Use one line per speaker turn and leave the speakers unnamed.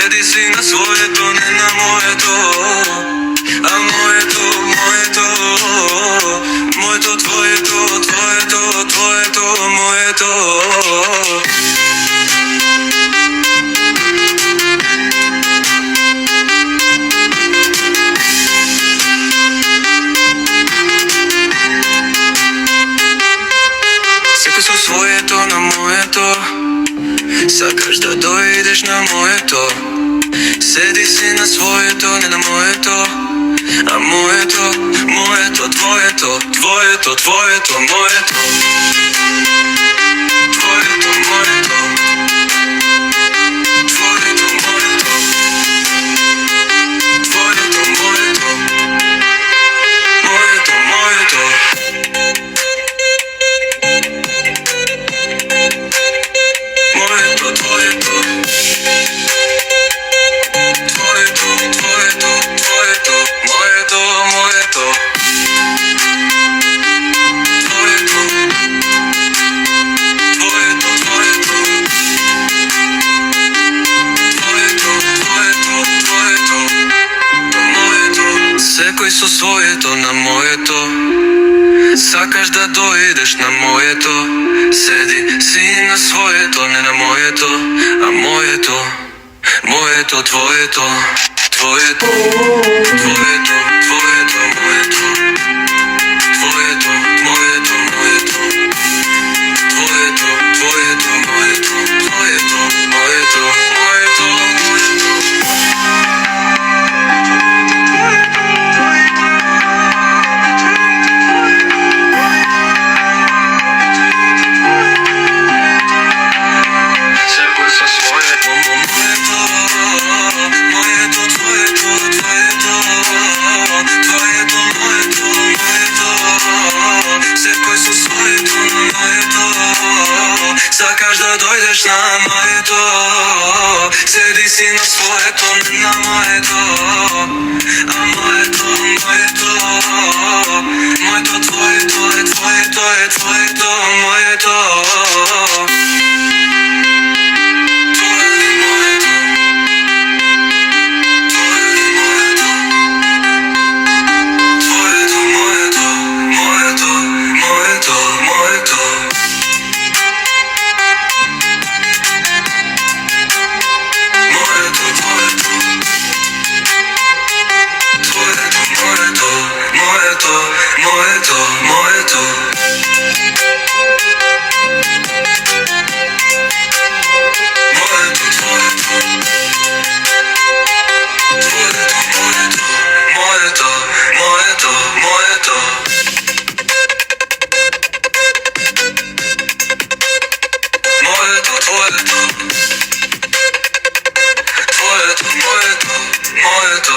седи си на своето, не на моето. А моето, моето, моето, твоето, твоето, твоето, моето. Секој со своето на моето, сакаш да дојдеш на моето. Седи си на своето, не на моето. А моето, моето, твоето, твоето, твоето, моето. Твоето, моето. Твоето, моето. Твоето, моето. Моето, моето. Моето, твоето. Твоето, твоето, твоето, моето, моето. Твоето, твоето, твоето. Твоето, твоето, твоето, моето. Секој со своето на моето, сакаш да дојдеш на моето. Седи си на своето, не на моето. А моето, моето, твоето, твоето, твоето, твоето, моето. Твоето, моето, моето. Твоето, твоето, моето. Твоето, моето, моето, моето. Секој со своето, моето, моето, твоето, твоето, твоето, моето, моето. Секој со своето на моето, сакаш да дојдеш на моето. Седи си на своето, не на моето. А моето, моето, моето, твоето е, твоето е, твоето, моето. Moето,